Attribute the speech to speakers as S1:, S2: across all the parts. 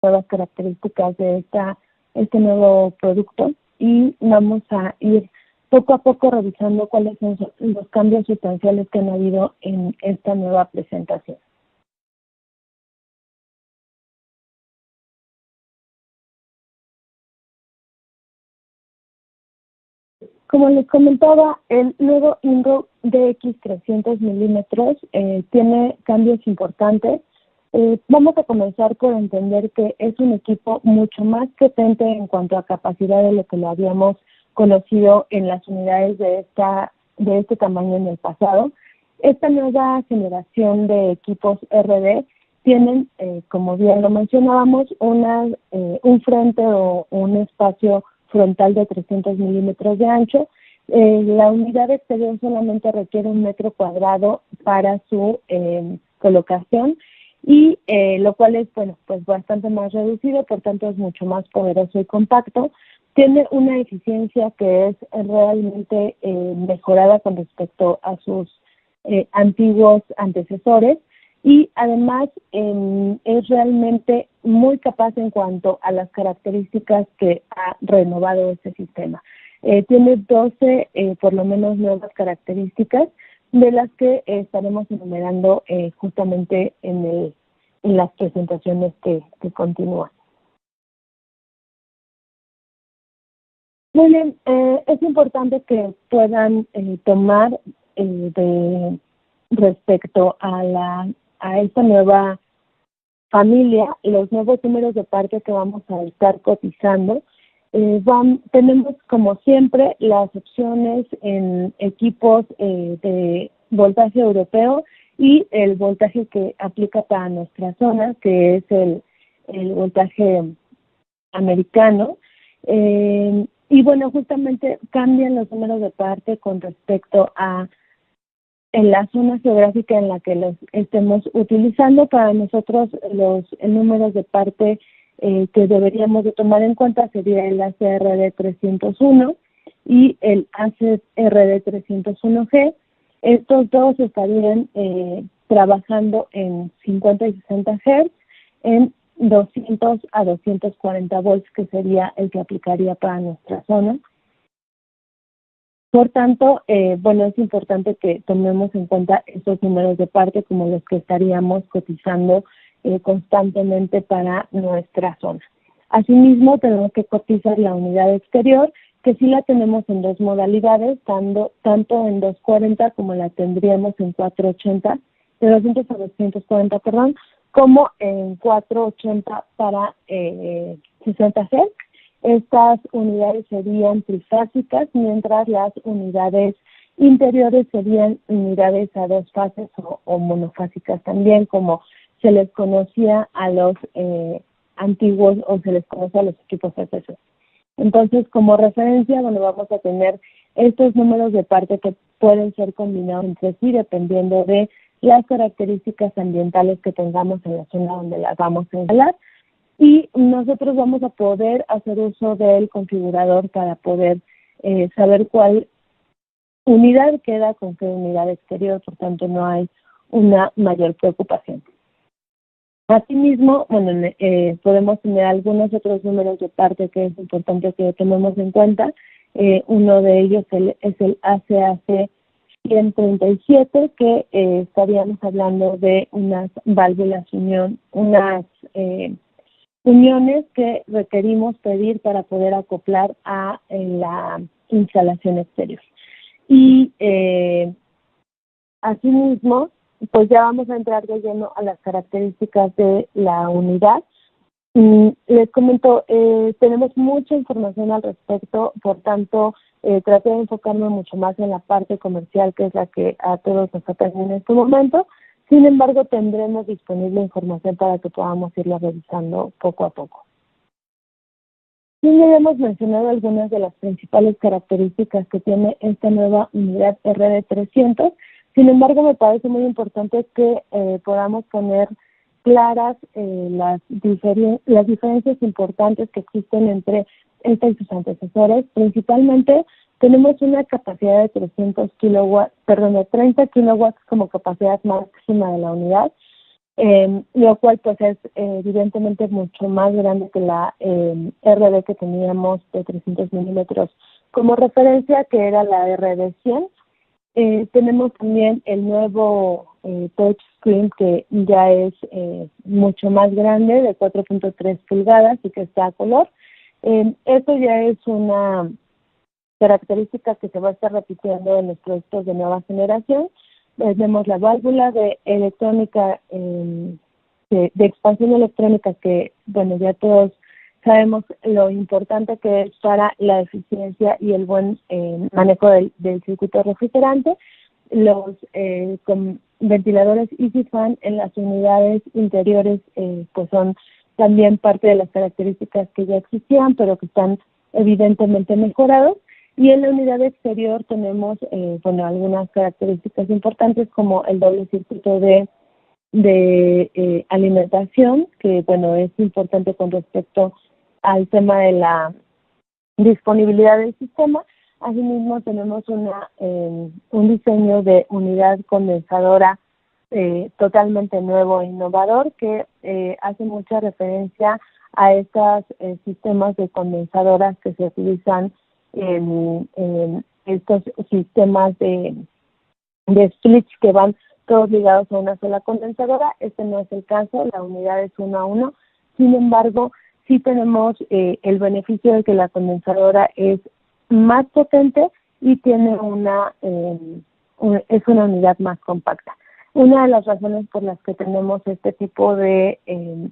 S1: nuevas características de este nuevo producto y vamos a ir poco a poco revisando cuáles son los cambios sustanciales que han habido en esta nueva presentación. Como les comentaba, el nuevo Inro DX 300 milímetros tiene cambios importantes. Vamos a comenzar por entender que es un equipo mucho más potente en cuanto a capacidad de lo que lo habíamos conocido en las unidades de este tamaño en el pasado. Esta nueva generación de equipos RD tienen, como bien lo mencionábamos, un frente o un espacio frontal de 300 milímetros de ancho. La unidad exterior solamente requiere 1 metro cuadrado para su colocación y lo cual es, bueno, pues bastante más reducido, por tanto es mucho más poderoso y compacto. Tiene una eficiencia que es realmente mejorada con respecto a sus antiguos antecesores y además es realmente muy capaz en cuanto a las características que ha renovado este sistema. Tiene 12 por lo menos nuevas características de las que estaremos enumerando justamente en las presentaciones que continúan. Muy bien, es importante que puedan tomar respecto a esta nueva familia, los nuevos números de parte que vamos a estar cotizando. Tenemos, como siempre, las opciones en equipos de voltaje europeo y el voltaje que aplica para nuestra zona, que es el voltaje americano. Y bueno, justamente cambian los números de parte con respecto a en la zona geográfica en la que los estemos utilizando. Para nosotros los números de parte que deberíamos de tomar en cuenta sería el ACRD 301 y el ACRD 301G. Estos dos estarían trabajando en 50 y 60 Hz en 200 a 240 volts, que sería el que aplicaría para nuestra zona. Por tanto, bueno, es importante que tomemos en cuenta estos números de parte como los que estaríamos cotizando constantemente para nuestra zona. Asimismo, tenemos que cotizar la unidad exterior, que sí la tenemos en dos modalidades, tanto en 240 como la tendríamos en 480, de 200 a 240, perdón, como en 480 para 60 Hz. Estas unidades serían trifásicas, mientras las unidades interiores serían unidades a dos fases o monofásicas también, como se les conocía a los antiguos o se les conoce a los equipos FSS. Entonces, como referencia, bueno, vamos a tener estos números de parte que pueden ser combinados entre sí dependiendo de las características ambientales que tengamos en la zona donde las vamos a instalar. Y nosotros vamos a poder hacer uso del configurador para poder saber cuál unidad queda con qué unidad exterior, por tanto no hay una mayor preocupación. Asimismo, bueno, podemos tener algunos otros números de parte que es importante que tomemos en cuenta. Uno de ellos es el ACAC 137, que estaríamos hablando de unas válvulas uniones que requerimos pedir para poder acoplar a la instalación exterior. Y asimismo, pues ya vamos a entrar de lleno a las características de la unidad. Les comento, tenemos mucha información al respecto, por tanto, traté de enfocarme mucho más en la parte comercial, que es la que a todos nos atañe en este momento. Sin embargo, tendremos disponible información para que podamos irla revisando poco a poco. Ya hemos mencionado algunas de las principales características que tiene esta nueva unidad RD300. Sin embargo, me parece muy importante que podamos poner claras las diferencias importantes que existen entre esta y sus antecesores. Principalmente, tenemos una capacidad de 30 kilowatts como capacidad máxima de la unidad. lo cual pues es evidentemente mucho más grande que la RD que teníamos de 300 milímetros como referencia, que era la RD 100. Tenemos también el nuevo touchscreen, que ya es mucho más grande, de 4.3 pulgadas y que está a color. Esto ya es una característica que se va a estar repitiendo en los productos de nueva generación. Vemos la válvula de electrónica, de expansión electrónica, que, bueno, ya todos sabemos lo importante que es para la eficiencia y el buen manejo del circuito refrigerante. Los con ventiladores Easy Fan en las unidades interiores pues son también parte de las características que ya existían, pero que están evidentemente mejorados. Y en la unidad exterior tenemos bueno, algunas características importantes, como el doble circuito de alimentación, que, bueno, es importante con respecto al tema de la disponibilidad del sistema. Asimismo, tenemos un diseño de unidad condensadora totalmente nuevo e innovador, que hace mucha referencia a estos sistemas de condensadoras que se utilizan en estos sistemas de splits que van todos ligados a una sola condensadora. Este no es el caso, la unidad es 1 a 1. Sin embargo, sí tenemos el beneficio de que la condensadora es más potente y tiene es una unidad más compacta. Una de las razones por las que tenemos este tipo de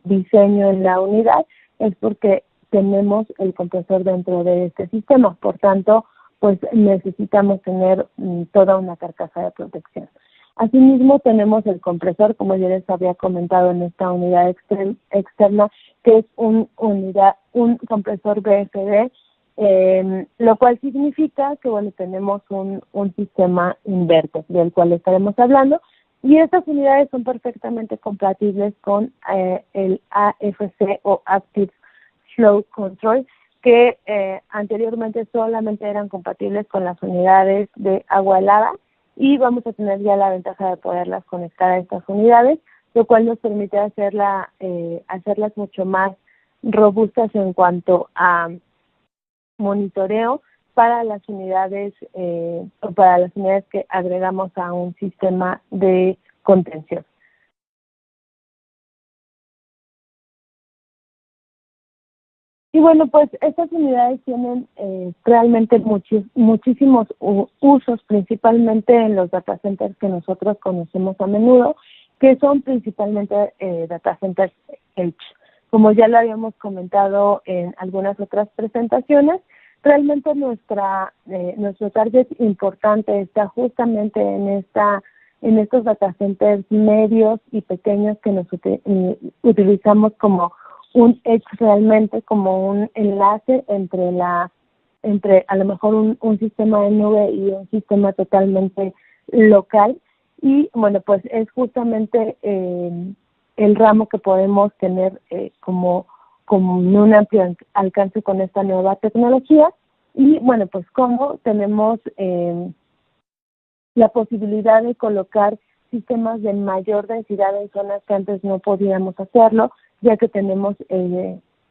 S1: diseño en la unidad es porque tenemos el compresor dentro de este sistema. Por tanto, pues necesitamos tener toda una carcasa de protección. Asimismo, tenemos el compresor, como ya les había comentado, en esta unidad externa, que es un compresor BFD, lo cual significa que, bueno, tenemos un sistema inverter, del cual estaremos hablando, y estas unidades son perfectamente compatibles con el AFC o Active Flow Control, que anteriormente solamente eran compatibles con las unidades de agua helada, y vamos a tener ya la ventaja de poderlas conectar a estas unidades, lo cual nos permite hacerlas mucho más robustas en cuanto a monitoreo para las unidades que agregamos a un sistema de contención. Y bueno, pues estas unidades tienen realmente muchísimos usos, principalmente en los data centers que nosotros conocemos a menudo, que son principalmente data centers Edge. Como ya lo habíamos comentado en algunas otras presentaciones, realmente nuestro target importante está justamente en estos data centers medios y pequeños, que nos utilizamos como un edge, realmente como un enlace entre a lo mejor un sistema de nube y un sistema totalmente local. Y bueno, pues es justamente el ramo que podemos tener como un amplio alcance con esta nueva tecnología. Y bueno, pues como tenemos la posibilidad de colocar sistemas de mayor densidad en zonas que antes no podíamos hacerlo, ya que tenemos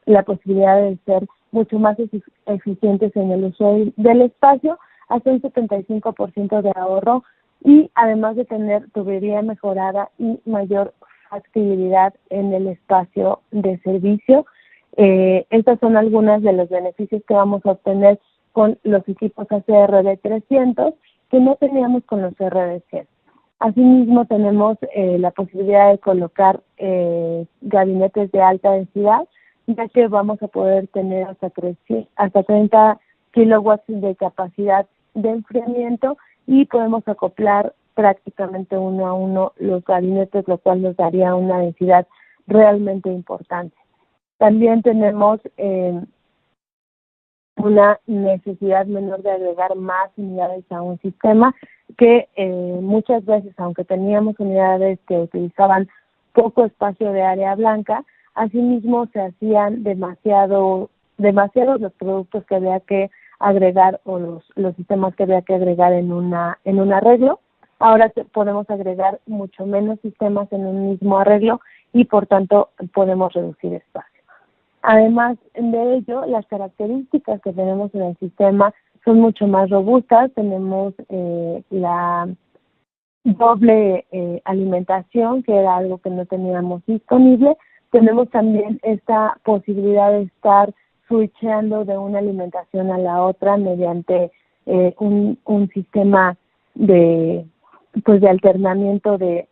S1: la posibilidad de ser mucho más eficientes en el uso del espacio, hasta un 75% de ahorro, y además de tener tubería mejorada y mayor factibilidad en el espacio de servicio. Estas son algunas de los beneficios que vamos a obtener con los equipos ACRD 300 que no teníamos con los RD 100. Asimismo, tenemos la posibilidad de colocar gabinetes de alta densidad, ya que vamos a poder tener hasta 30 kilowatts de capacidad de enfriamiento, y podemos acoplar prácticamente 1 a 1 los gabinetes, lo cual nos daría una densidad realmente importante. También tenemos una necesidad menor de agregar más unidades a un sistema, que muchas veces, aunque teníamos unidades que utilizaban poco espacio de área blanca, asimismo se hacían demasiados los productos que había que agregar, o los sistemas que había que agregar en un arreglo. Ahora podemos agregar mucho menos sistemas en un mismo arreglo, y por tanto podemos reducir espacio. Además de ello, las características que tenemos en el sistema son mucho más robustas. Tenemos la doble alimentación, que era algo que no teníamos disponible. Tenemos también esta posibilidad de estar switchando de una alimentación a la otra mediante un sistema de alternamiento de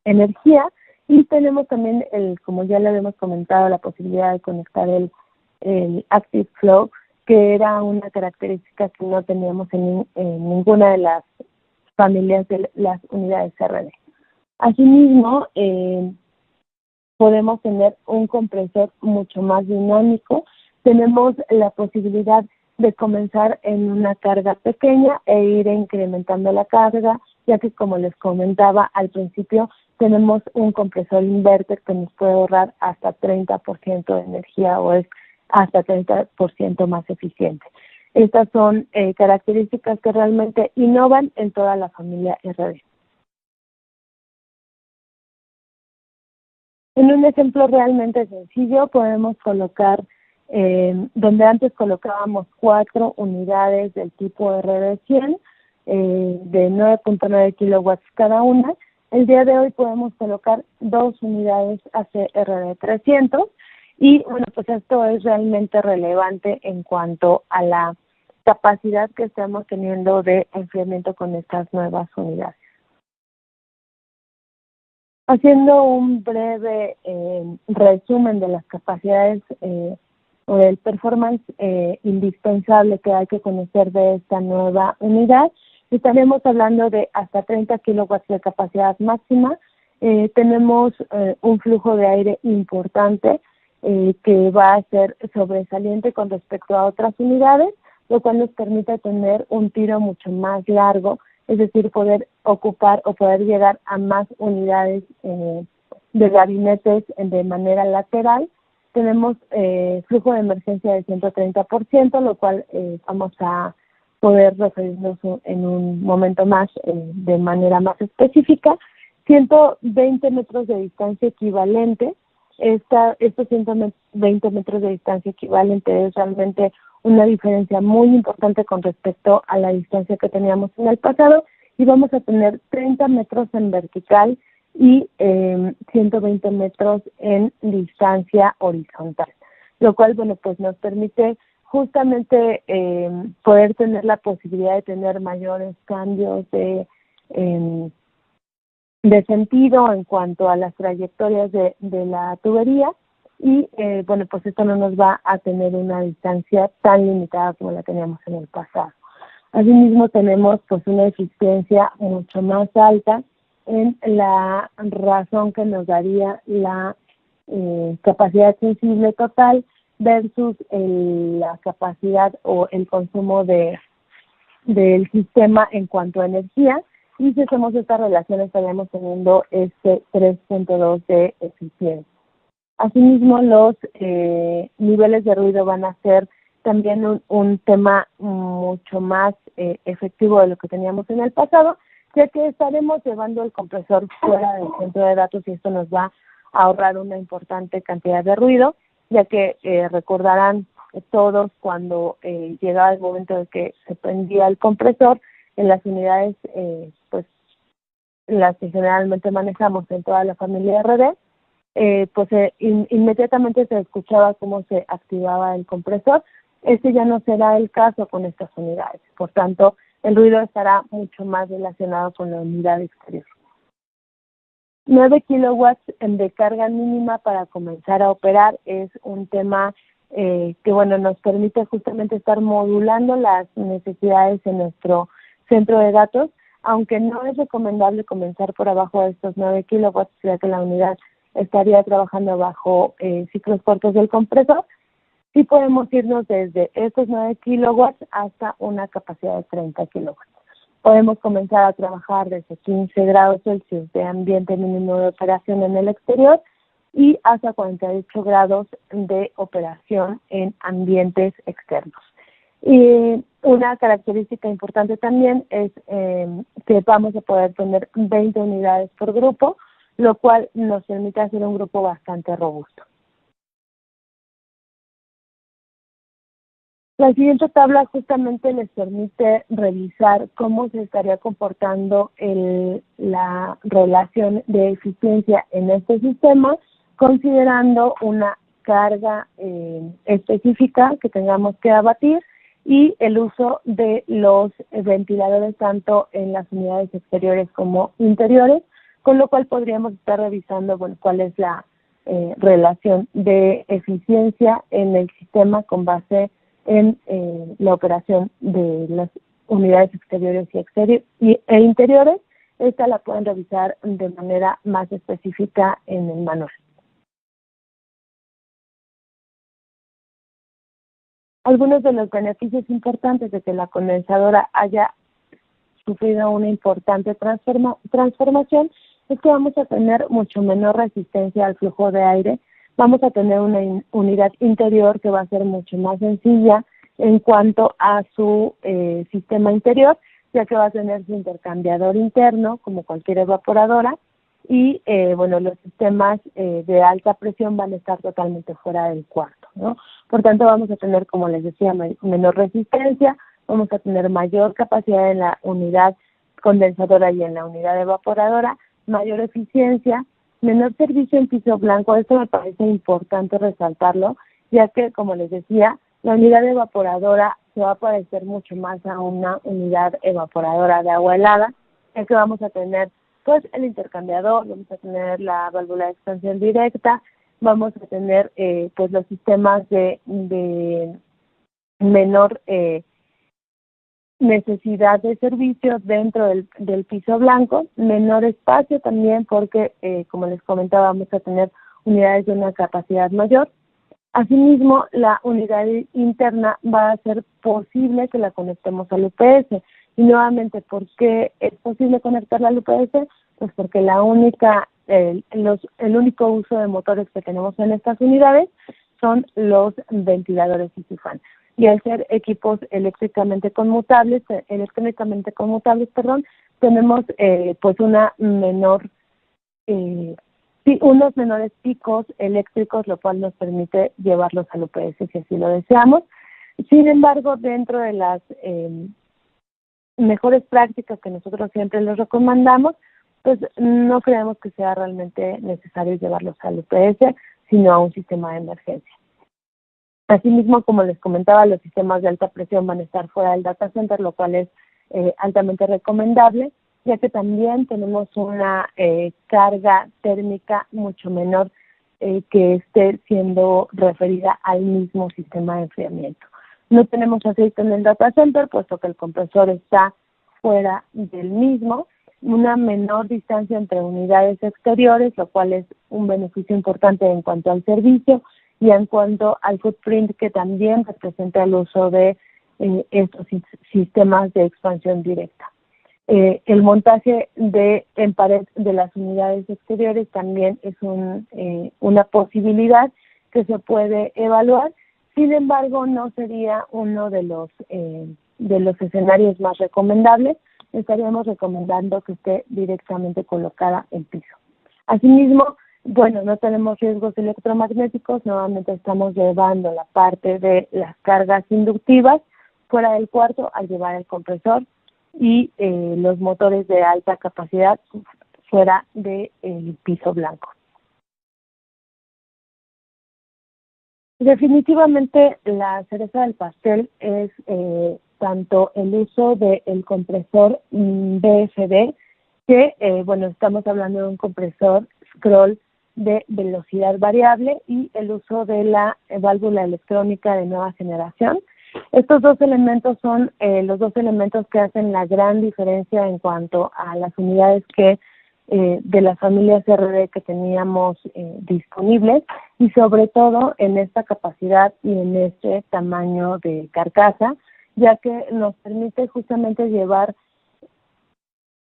S1: energía. Y tenemos también, como ya le habíamos comentado, la posibilidad de conectar el Active Flow, que era una característica que no teníamos en ninguna de las familias de las unidades RD. Asimismo, podemos tener un compresor mucho más dinámico. Tenemos la posibilidad de comenzar en una carga pequeña e ir incrementando la carga, ya que, como les comentaba al principio, tenemos un compresor inverter que nos puede ahorrar hasta 30% de energía, o es hasta 30% más eficiente. Estas son características que realmente innovan en toda la familia RD. En un ejemplo realmente sencillo podemos colocar, donde antes colocábamos 4 unidades del tipo RD100 de 9.9 kilowatts cada una. El día de hoy podemos colocar 2 unidades ACRD300 y bueno, pues esto es realmente relevante en cuanto a la capacidad que estamos teniendo de enfriamiento con estas nuevas unidades. Haciendo un breve resumen de las capacidades o del performance indispensable que hay que conocer de esta nueva unidad, estaremos hablando de hasta 30 kilowatts de capacidad máxima. Tenemos un flujo de aire importante que va a ser sobresaliente con respecto a otras unidades, lo cual nos permite tener un tiro mucho más largo, es decir, poder ocupar o poder llegar a más unidades de gabinetes de manera lateral. Tenemos flujo de emergencia de 130%, lo cual vamos a poder referirnos en un momento más de manera más específica. 120 metros de distancia equivalente. Estos 120 metros de distancia equivalente es realmente una diferencia muy importante con respecto a la distancia que teníamos en el pasado, y vamos a tener 30 metros en vertical y 120 metros en distancia horizontal, lo cual, bueno, pues nos permite justamente poder tener la posibilidad de tener mayores cambios de sentido en cuanto a las trayectorias de la tubería, y bueno, pues esto no nos va a tener una distancia tan limitada como la teníamos en el pasado. Asimismo, tenemos pues una eficiencia mucho más alta en la razón que nos daría la capacidad sensible total versus la capacidad o el consumo del sistema en cuanto a energía. Y si hacemos esta relación, estaríamos teniendo este 3.2 de eficiencia. Asimismo, los niveles de ruido van a ser también un tema mucho más efectivo de lo que teníamos en el pasado, ya que estaremos llevando el compresor fuera del centro de datos, y esto nos va a ahorrar una importante cantidad de ruido, ya que recordarán todos cuando llegaba el momento de que se prendía el compresor en las unidades, pues las que generalmente manejamos en toda la familia RD, inmediatamente se escuchaba cómo se activaba el compresor. Este ya no será el caso con estas unidades, por tanto el ruido estará mucho más relacionado con la unidad exterior. 9 kilowatts de carga mínima para comenzar a operar es un tema que bueno, nos permite justamente estar modulando las necesidades en nuestro centro de datos, aunque no es recomendable comenzar por abajo de estos 9 kilowatts, ya que la unidad estaría trabajando bajo ciclos cortos del compresor. Sí podemos irnos desde estos 9 kilowatts hasta una capacidad de 30 kilowatts. Podemos comenzar a trabajar desde 15 grados Celsius de ambiente mínimo de operación en el exterior y hasta 48 grados de operación en ambientes externos. Y una característica importante también es que vamos a poder tener 20 unidades por grupo, lo cual nos permite hacer un grupo bastante robusto. La siguiente tabla justamente les permite revisar cómo se estaría comportando la relación de eficiencia en este sistema, considerando una carga específica que tengamos que abatir y el uso de los ventiladores tanto en las unidades exteriores como interiores, con lo cual podríamos estar revisando cuál es la relación de eficiencia en el sistema con base en la operación de las unidades exteriores e interiores. Esta la pueden revisar de manera más específica en el manual. Algunos de los beneficios importantes de que la condensadora haya sufrido una importante transformación es que vamos a tener mucho menor resistencia al flujo de aire. Vamos a tener una unidad interior que va a ser mucho más sencilla en cuanto a su sistema interior, ya que va a tener su intercambiador interno, como cualquier evaporadora, y los sistemas de alta presión van a estar totalmente fuera del cuarto, ¿no? Por tanto, vamos a tener, como les decía, menor resistencia, vamos a tener mayor capacidad en la unidad condensadora y en la unidad evaporadora, mayor eficiencia, menor servicio en piso blanco. Esto me parece importante resaltarlo, ya que, como les decía, la unidad evaporadora se va a parecer mucho más a una unidad evaporadora de agua helada, ya que vamos a tener pues el intercambiador, vamos a tener la válvula de expansión directa, vamos a tener pues los sistemas de menor necesidad de servicio dentro del piso blanco, menor espacio también porque, como les comentaba, vamos a tener unidades de una capacidad mayor. Asimismo, la unidad interna va a ser posible que la conectemos al UPS. Y nuevamente, ¿por qué es posible conectarla al UPS? Pues porque el único uso de motores que tenemos en estas unidades son los ventiladores Easy-Fan. Y al ser equipos electrónicamente conmutables, tenemos pues una menor unos menores picos eléctricos, lo cual nos permite llevarlos al UPS si así lo deseamos. Sin embargo, dentro de las mejores prácticas que nosotros siempre les recomendamos, pues no creemos que sea realmente necesario llevarlos al UPS, sino a un sistema de emergencia. Asimismo, como les comentaba, los sistemas de alta presión van a estar fuera del data center, lo cual es altamente recomendable, ya que también tenemos una carga térmica mucho menor que esté siendo referida al mismo sistema de enfriamiento. No tenemos aceite en el data center, puesto que el compresor está fuera del mismo, una menor distancia entre unidades exteriores, lo cual es un beneficio importante en cuanto al servicio y en cuanto al footprint que también representa el uso de estos sistemas de expansión directa. El montaje en pared de las unidades exteriores también es una posibilidad que se puede evaluar. Sin embargo, no sería uno de los escenarios más recomendables. Estaríamos recomendando que esté directamente colocada en piso. Asimismo, no tenemos riesgos electromagnéticos. Nuevamente estamos llevando la parte de las cargas inductivas fuera del cuarto al llevar el compresor y los motores de alta capacidad fuera del piso blanco. Definitivamente la cereza del pastel es tanto el uso del compresor BFD, que estamos hablando de un compresor scroll de velocidad variable, y el uso de la válvula electrónica de nueva generación. Estos dos elementos son los dos elementos que hacen la gran diferencia en cuanto a las unidades de las familias RD que teníamos disponibles, y sobre todo en esta capacidad y en este tamaño de carcasa, ya que nos permite justamente llevar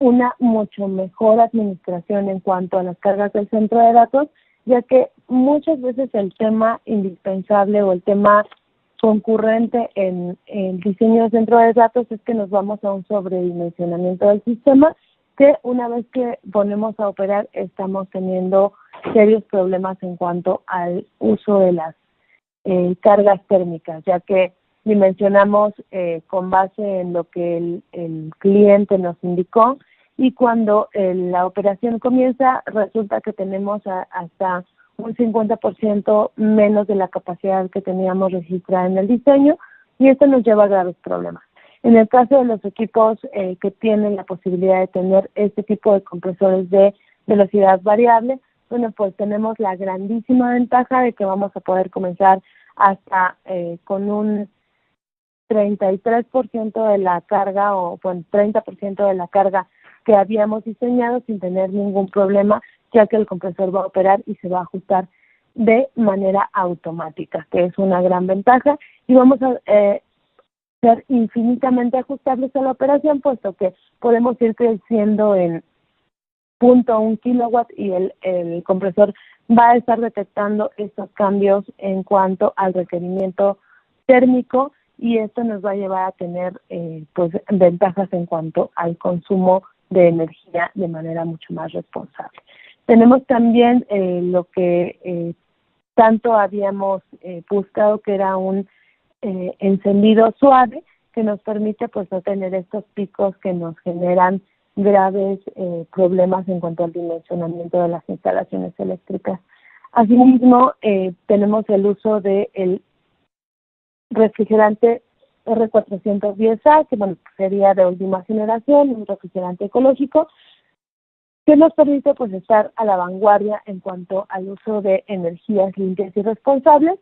S1: una mucho mejor administración en cuanto a las cargas del centro de datos, ya que muchas veces el tema indispensable o el tema concurrente en el diseño de centro de datos es que nos vamos a un sobredimensionamiento del sistema que una vez que ponemos a operar estamos teniendo serios problemas en cuanto al uso de las cargas térmicas, ya que dimensionamos con base en lo que el cliente nos indicó, y cuando la operación comienza resulta que tenemos hasta un 50% menos de la capacidad que teníamos registrada en el diseño, y esto nos lleva a graves problemas. En el caso de los equipos que tienen la posibilidad de tener este tipo de compresores de velocidad variable, bueno, pues tenemos la grandísima ventaja de que vamos a poder comenzar hasta con un 33% de la carga, o con 30% de la carga que habíamos diseñado sin tener ningún problema, ya que el compresor va a operar y se va a ajustar de manera automática, que es una gran ventaja, y vamos a ser infinitamente ajustables a la operación, puesto que podemos ir creciendo en 0.1 kilowatt y el compresor va a estar detectando estos cambios en cuanto al requerimiento térmico, y esto nos va a llevar a tener pues ventajas en cuanto al consumo de energía de manera mucho más responsable. Tenemos también lo que tanto habíamos buscado, que era un encendido suave, que nos permite pues no tener estos picos que nos generan graves problemas en cuanto al dimensionamiento de las instalaciones eléctricas. Asimismo, tenemos el uso del refrigerante R410A, que bueno, sería de última generación, un refrigerante ecológico, que nos permite pues estar a la vanguardia en cuanto al uso de energías limpias y responsables.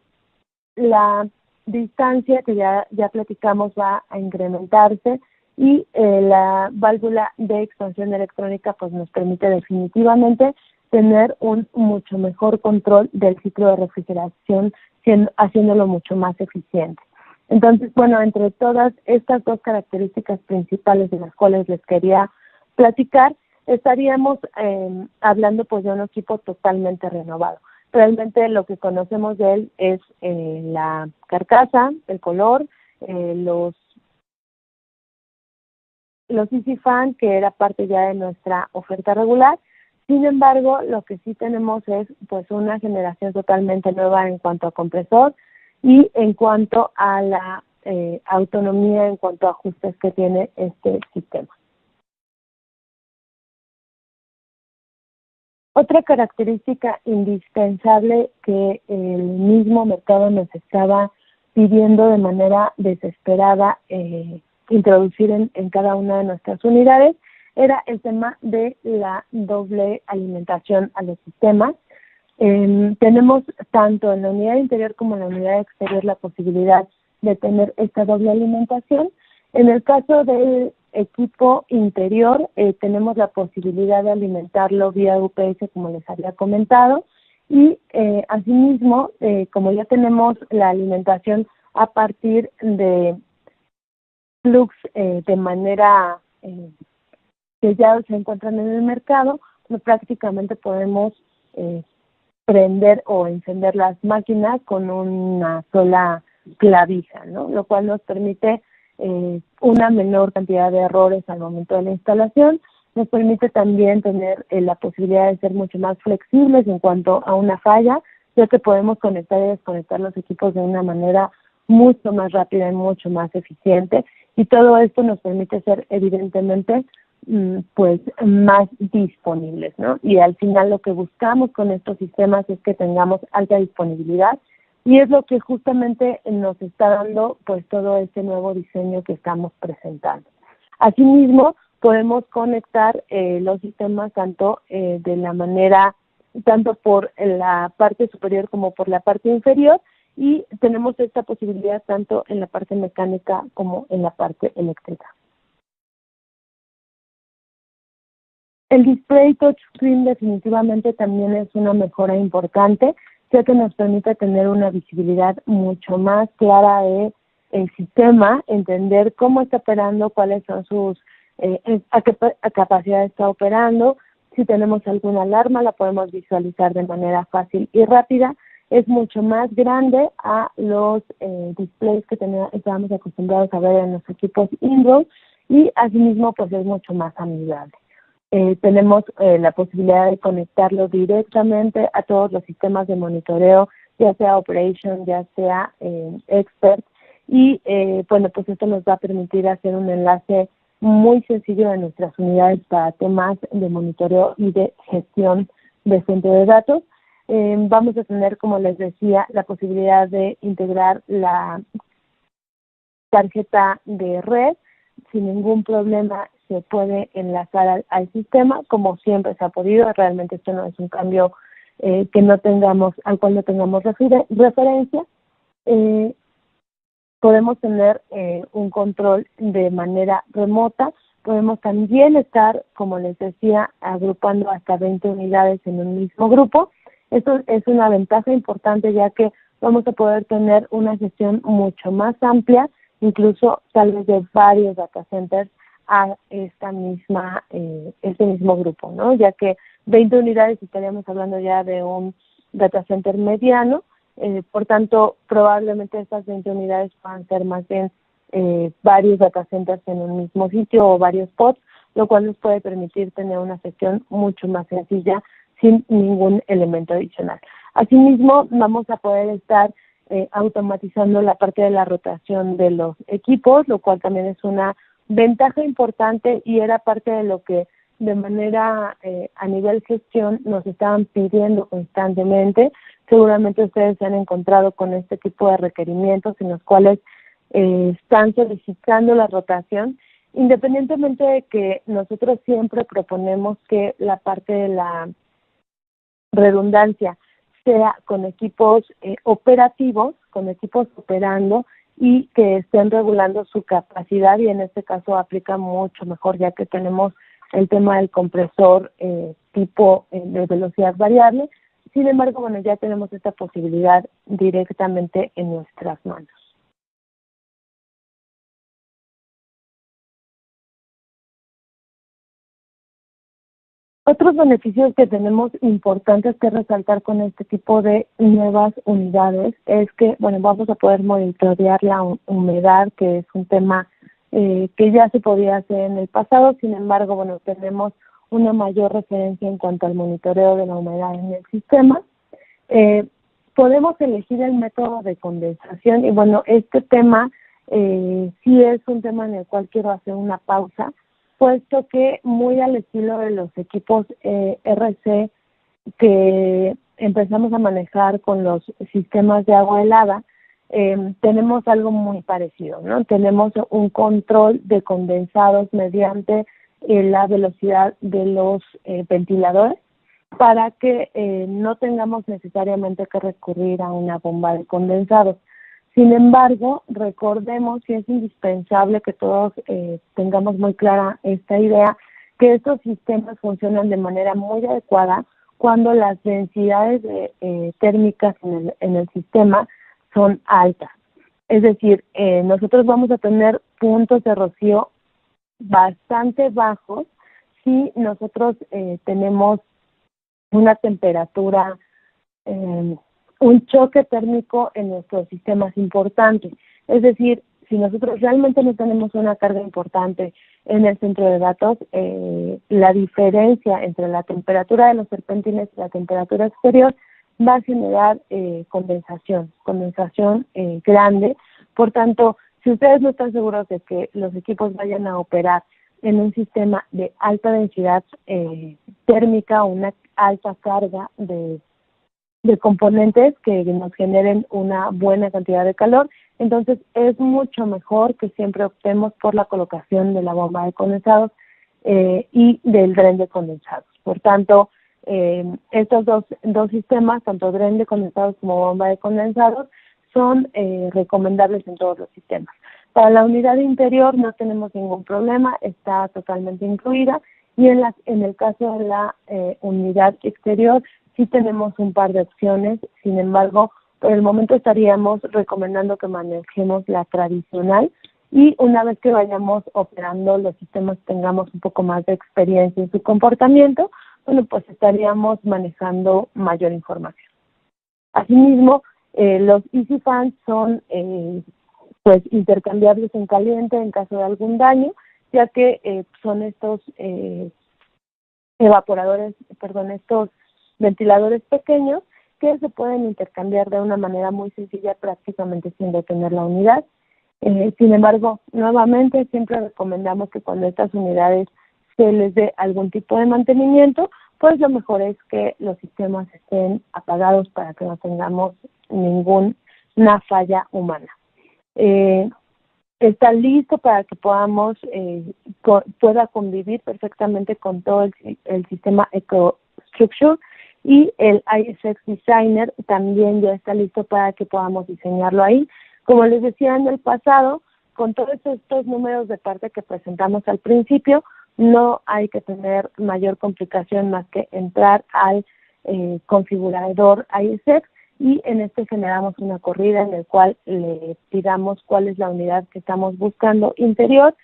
S1: La distancia que ya platicamos va a incrementarse, y la válvula de expansión electrónica pues nos permite definitivamente tener un mucho mejor control del ciclo de refrigeración, haciéndolo mucho más eficiente. Entonces, bueno, entre todas estas dos características principales de las cuales les quería platicar, estaríamos hablando pues de un equipo totalmente renovado. Realmente lo que conocemos de él es la carcasa, el color, los Easy Fan, que era parte ya de nuestra oferta regular. Sin embargo, lo que sí tenemos es pues una generación totalmente nueva en cuanto a compresor y en cuanto a la autonomía, en cuanto a ajustes que tiene este sistema. Otra característica indispensable que el mismo mercado nos estaba pidiendo de manera desesperada introducir en cada una de nuestras unidades era el tema de la doble alimentación a los sistemas. Tenemos tanto en la unidad interior como en la unidad exterior la posibilidad de tener esta doble alimentación. En el caso del equipo interior, tenemos la posibilidad de alimentarlo vía UPS, como les había comentado, y asimismo, como ya tenemos la alimentación a partir de Flux de manera que ya se encuentran en el mercado, pues prácticamente podemos prender o encender las máquinas con una sola clavija, ¿no? Lo cual nos permite una menor cantidad de errores al momento de la instalación. Nos permite también tener la posibilidad de ser mucho más flexibles en cuanto a una falla, ya que podemos conectar y desconectar los equipos de una manera mucho más rápida y mucho más eficiente, y todo esto nos permite ser evidentemente pues más disponibles, ¿no? Y al final lo que buscamos con estos sistemas es que tengamos alta disponibilidad, y es lo que justamente nos está dando pues todo este nuevo diseño que estamos presentando. Asimismo, podemos conectar los sistemas tanto de la manera, tanto por la parte superior como por la parte inferior, y tenemos esta posibilidad tanto en la parte mecánica como en la parte eléctrica. El display touchscreen definitivamente también es una mejora importante, ya que nos permite tener una visibilidad mucho más clara del sistema, entender cómo está operando, cuáles son sus, a qué capacidad está operando. Si tenemos alguna alarma, la podemos visualizar de manera fácil y rápida. Es mucho más grande a los displays que estábamos acostumbrados a ver en los equipos Indoor, y asimismo pues es mucho más amigable. Tenemos la posibilidad de conectarlo directamente a todos los sistemas de monitoreo, ya sea Operation, ya sea Expert, y bueno, pues esto nos va a permitir hacer un enlace muy sencillo de nuestras unidades para temas de monitoreo y de gestión de centro de datos. Vamos a tener, como les decía, la posibilidad de integrar la tarjeta de red sin ningún problema. Se puede enlazar al sistema, como siempre se ha podido. Realmente esto no es un cambio que no tengamos, al cual no tengamos referencia. Podemos tener un control de manera remota. Podemos también estar, como les decía, agrupando hasta 20 unidades en un mismo grupo. Esto es una ventaja importante, ya que vamos a poder tener una gestión mucho más amplia, incluso tal vez de varios data centers a este mismo grupo, ¿no? Ya que 20 unidades estaríamos hablando ya de un data center mediano. Por tanto, probablemente estas 20 unidades puedan ser más bien varios data centers en un mismo sitio o varios pods, lo cual nos puede permitir tener una gestión mucho más sencilla sin ningún elemento adicional. Asimismo, vamos a poder estar automatizando la parte de la rotación de los equipos, lo cual también es una ventaja importante y era parte de lo que de manera a nivel gestión nos estaban pidiendo constantemente. Seguramente ustedes se han encontrado con este tipo de requerimientos en los cuales están solicitando la rotación, independientemente de que nosotros siempre proponemos que la parte de la redundancia sea con equipos operativos, con equipos operando y que estén regulando su capacidad, y en este caso aplica mucho mejor, ya que tenemos el tema del compresor tipo de velocidad variable. Sin embargo, bueno, ya tenemos esta posibilidad directamente en nuestras manos. Otros beneficios que tenemos importantes que resaltar con este tipo de nuevas unidades es que, bueno, vamos a poder monitorear la humedad, que es un tema que ya se podía hacer en el pasado. Sin embargo, bueno, tenemos una mayor referencia en cuanto al monitoreo de la humedad en el sistema. Podemos elegir el método de condensación y, bueno, este tema sí es un tema en el cual quiero hacer una pausa, puesto que muy al estilo de los equipos RC que empezamos a manejar con los sistemas de agua helada, tenemos algo muy parecido, ¿no? Tenemos un control de condensados mediante la velocidad de los ventiladores para que no tengamos necesariamente que recurrir a una bomba de condensados. Sin embargo, recordemos que es indispensable que todos tengamos muy clara esta idea, que estos sistemas funcionan de manera muy adecuada cuando las densidades térmicas en el sistema son altas. Es decir, nosotros vamos a tener puntos de rocío bastante bajos si nosotros tenemos una temperatura, un choque térmico en nuestros sistemas importante. Es decir, si nosotros realmente no tenemos una carga importante en el centro de datos, la diferencia entre la temperatura de los serpentines y la temperatura exterior va a generar condensación grande. Por tanto, si ustedes no están seguros de que los equipos vayan a operar en un sistema de alta densidad térmica o una alta carga de componentes que nos generen una buena cantidad de calor, entonces es mucho mejor que siempre optemos por la colocación de la bomba de condensados y del dren de condensados. Por tanto, estos dos sistemas, tanto dren de condensados como bomba de condensados, son recomendables en todos los sistemas. Para la unidad interior no tenemos ningún problema, está totalmente incluida, y en el caso de la unidad exterior sí tenemos un par de opciones. Sin embargo, por el momento estaríamos recomendando que manejemos la tradicional, y una vez que vayamos operando los sistemas, tengamos un poco más de experiencia en su comportamiento, bueno, pues estaríamos manejando mayor información. Asimismo, los Easy Fans son pues intercambiables en caliente en caso de algún daño, ya que son estos evaporadores, perdón, estos ventiladores pequeños que se pueden intercambiar de una manera muy sencilla, prácticamente sin detener la unidad. Sin embargo, nuevamente siempre recomendamos que cuando estas unidades se les dé algún tipo de mantenimiento, pues lo mejor es que los sistemas estén apagados para que no tengamos ninguna falla humana. Está listo para que pueda convivir perfectamente con todo el sistema EcoStruxure, y el ISX Designer también ya está listo para que podamos diseñarlo ahí. Como les decía en el pasado, con todos estos números de parte que presentamos al principio, no hay que tener mayor complicación más que entrar al configurador ISX, y en este generamos una corrida en el cual le pidamos cuál es la unidad que estamos buscando interior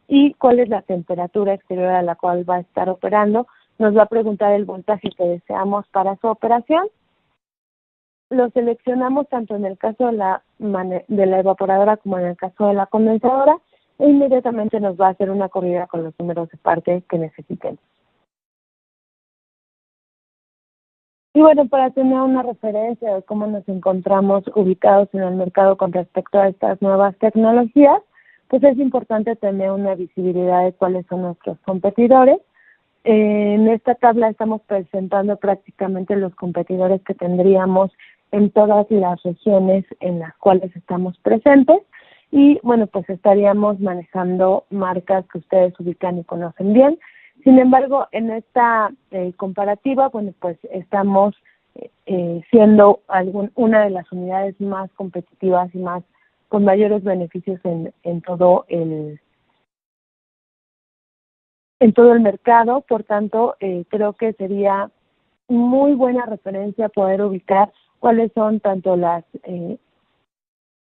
S1: y cuál es la temperatura exterior a la cual va a estar operando. Nos va a preguntar el voltaje que deseamos para su operación. Lo seleccionamos tanto en el caso de la evaporadora como en el caso de la condensadora, e inmediatamente nos va a hacer una corrida con los números de parte que necesitemos. Y bueno, para tener una referencia de cómo nos encontramos ubicados en el mercado con respecto a estas nuevas tecnologías, pues es importante tener una visibilidad de cuáles son nuestros competidores. En esta tabla estamos presentando prácticamente los competidores que tendríamos en todas las regiones en las cuales estamos presentes, y bueno, pues estaríamos manejando marcas que ustedes ubican y conocen bien. Sin embargo, en esta comparativa, bueno, pues estamos siendo una de las unidades más competitivas y más con mayores beneficios en todo el mercado. Por tanto, creo que sería muy buena referencia poder ubicar cuáles son tanto los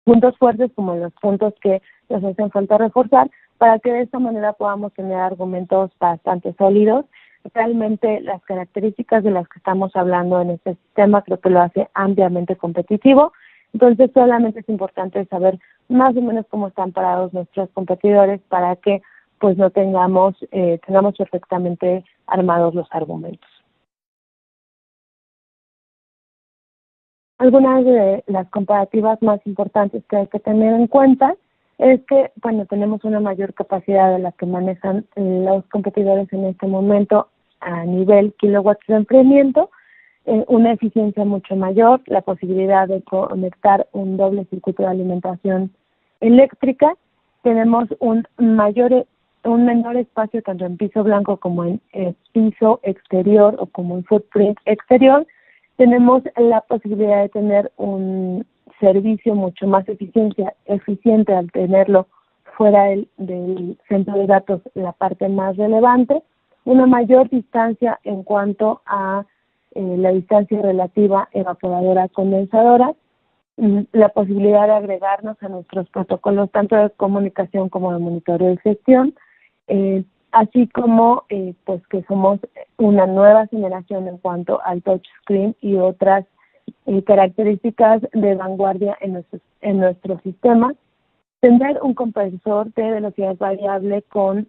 S1: puntos fuertes como los puntos que nos hacen falta reforzar, para que de esta manera podamos tener argumentos bastante sólidos. Realmente las características de las que estamos hablando en este sistema creo que lo hace ampliamente competitivo. Entonces solamente es importante saber más o menos cómo están parados nuestros competidores para que pues no tengamos perfectamente armados los argumentos. Algunas de las comparativas más importantes que hay que tener en cuenta es que, bueno, tenemos una mayor capacidad de la que manejan los competidores en este momento a nivel kilowatts de enfriamiento, una eficiencia mucho mayor, la posibilidad de conectar un doble circuito de alimentación eléctrica. Tenemos un menor espacio tanto en piso blanco como en piso exterior o como en footprint exterior. Tenemos la posibilidad de tener un servicio mucho más eficiente al tenerlo fuera del centro de datos, la parte más relevante, una mayor distancia en cuanto a la distancia relativa evaporadora-condensadora, la posibilidad de agregarnos a nuestros protocolos tanto de comunicación como de monitoreo y gestión, así como pues que somos una nueva generación en cuanto al touchscreen y otras características de vanguardia en nuestro sistema. Tener un compresor de velocidad variable con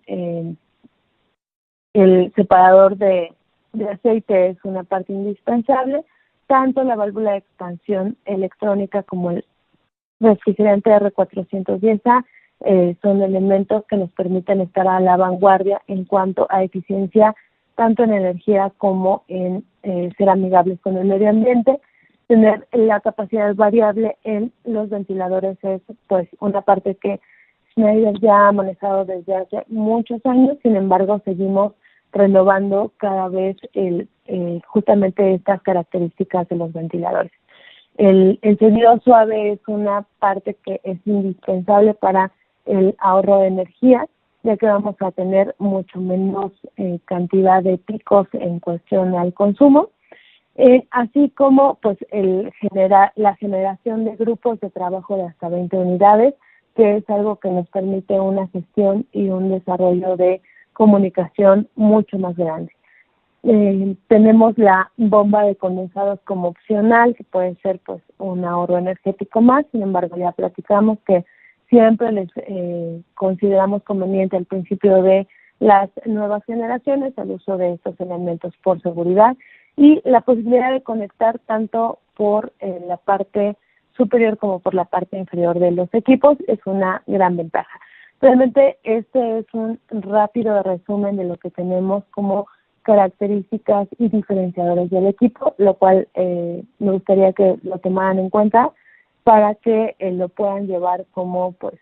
S1: el separador de aceite es una parte indispensable. Tanto la válvula de expansión electrónica como el refrigerante R410A son elementos que nos permiten estar a la vanguardia en cuanto a eficiencia, tanto en energía como en ser amigables con el medio ambiente. Tener la capacidad variable en los ventiladores es pues una parte que Schneider ya ha manejado desde hace muchos años. Sin embargo, seguimos renovando cada vez justamente estas características de los ventiladores. El encendido suave es una parte que es indispensable para el ahorro de energía, ya que vamos a tener mucho menos cantidad de picos en cuestión al consumo, así como pues la generación de grupos de trabajo de hasta 20 unidades, que es algo que nos permite una gestión y un desarrollo de comunicación mucho más grande. Tenemos la bomba de condensados como opcional, que puede ser pues un ahorro energético más. Sin embargo, ya platicamos que siempre les consideramos conveniente al principio de las nuevas generaciones al uso de estos elementos por seguridad y la posibilidad de conectar tanto por la parte superior como por la parte inferior de los equipos es una gran ventaja. Realmente este es un rápido resumen de lo que tenemos como características y diferenciadores del equipo, lo cual me gustaría que lo tomaran en cuenta para que lo puedan llevar como pues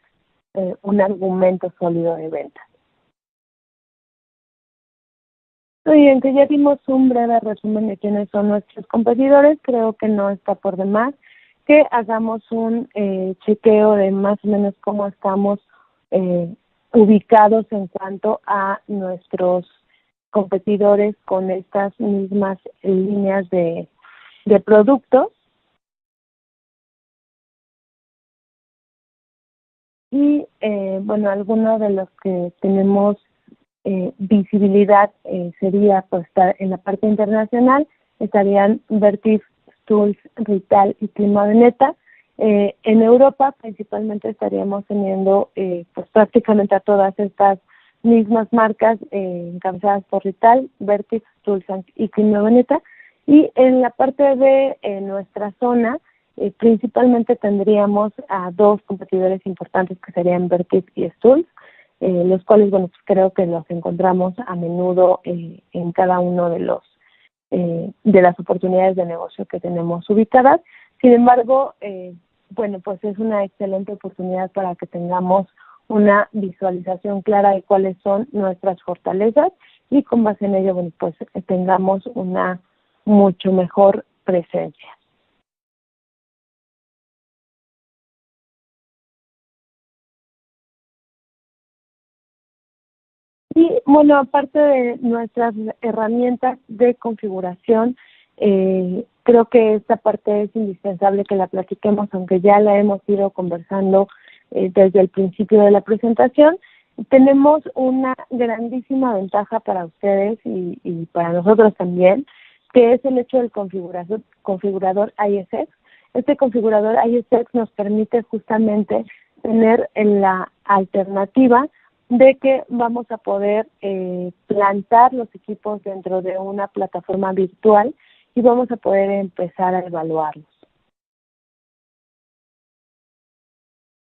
S1: un argumento sólido de venta. Muy bien, que ya dimos un breve resumen de quiénes son nuestros competidores, creo que no está por demás que hagamos un chequeo de más o menos cómo estamos ubicados en cuanto a nuestros competidores con estas mismas líneas de productos. Y bueno, algunos de los que tenemos visibilidad sería pues estar en la parte internacional, estarían Vertiv, Stulz, Rital y Clima Veneta. En Europa principalmente estaríamos teniendo pues prácticamente a todas estas mismas marcas encabezadas por Rital, Vertiv, Stulz y Clima Veneta. Y en la parte de nuestra zona, principalmente tendríamos a dos competidores importantes que serían Vertiv y Stulz, los cuales, bueno, pues creo que los encontramos a menudo en cada uno de las oportunidades de negocio que tenemos ubicadas. Sin embargo, bueno, pues es una excelente oportunidad para que tengamos una visualización clara de cuáles son nuestras fortalezas y con base en ello, bueno, pues tengamos una mucho mejor presencia. Y bueno, aparte de nuestras herramientas de configuración, creo que esta parte es indispensable que la platiquemos, aunque ya la hemos ido conversando desde el principio de la presentación. Tenemos una grandísima ventaja para ustedes y para nosotros también, que es el hecho del configurador ISX. Este configurador ISX nos permite justamente tener en la alternativa de que vamos a poder plantar los equipos dentro de una plataforma virtual y vamos a poder empezar a evaluarlos.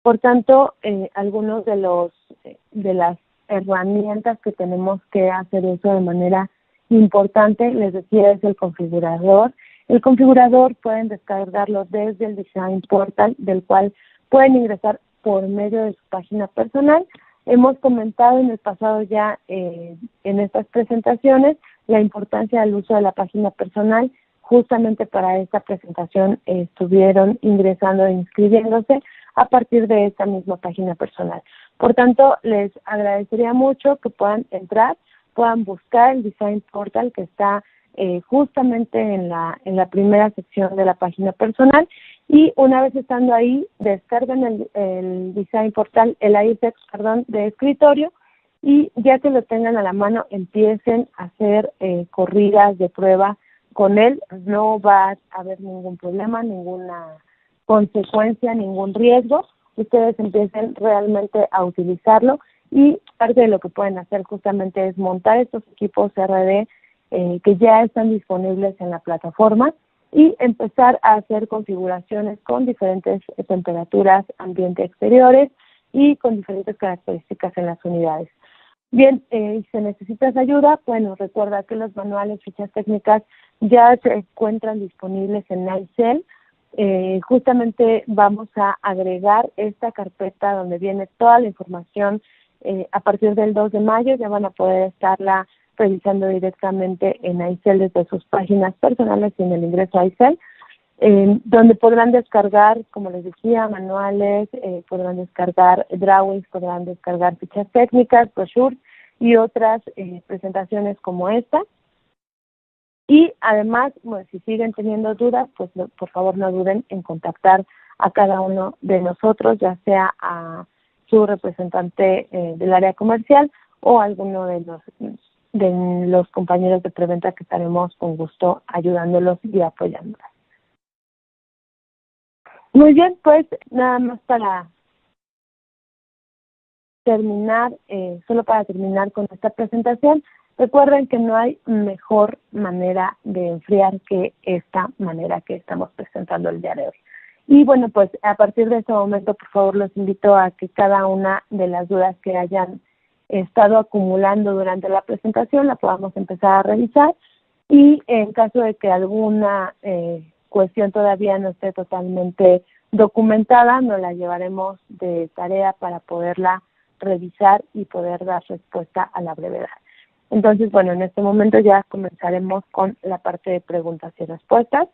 S1: Por tanto, algunos de las herramientas que tenemos que hacer uso de manera importante, les decía, es el configurador. El configurador pueden descargarlo desde el Design Portal, del cual pueden ingresar por medio de su página personal. Hemos comentado en el pasado ya en estas presentaciones la importancia del uso de la página personal. Justamente para esta presentación estuvieron ingresando e inscribiéndose a partir de esta misma página personal. Por tanto, les agradecería mucho que puedan entrar, puedan buscar el Design Portal que está justamente en la primera sección de la página personal, y una vez estando ahí, descarguen el Design Portal, el ISX, perdón, de escritorio, y ya que lo tengan a la mano, empiecen a hacer corridas de prueba con él. No va a haber ningún problema, ninguna consecuencia, ningún riesgo. Ustedes empiecen realmente a utilizarlo, y parte de lo que pueden hacer justamente es montar estos equipos RD que ya están disponibles en la plataforma y empezar a hacer configuraciones con diferentes temperaturas, ambiente exteriores y con diferentes características en las unidades. Bien, si necesitas ayuda, bueno, recuerda que los manuales, fichas técnicas ya se encuentran disponibles en iCell. Justamente vamos a agregar esta carpeta donde viene toda la información a partir del 2 de mayo. Ya van a poder estarla revisando directamente en iCell desde sus páginas personales y en el ingreso a iCell, donde podrán descargar, como les decía, manuales, podrán descargar drawings, podrán descargar fichas técnicas, brochures y otras presentaciones como esta. Y además, bueno, si siguen teniendo dudas, pues por favor no duden en contactar a cada uno de nosotros, ya sea a su representante del área comercial o a alguno de los compañeros de preventa, que estaremos con gusto ayudándolos y apoyándolos. Muy bien, pues nada más para solo para terminar con esta presentación, recuerden que no hay mejor manera de enfriar que esta manera que estamos presentando el día de hoy. Y bueno, pues a partir de este momento, por favor, los invito a que cada una de las dudas que hayan estado acumulando durante la presentación la podamos empezar a revisar, y en caso de que alguna cuestión todavía no esté totalmente documentada, nos la llevaremos de tarea para poderla revisar y poder dar respuesta a la brevedad. Entonces, bueno, en este momento ya comenzaremos con la parte de preguntas y respuestas.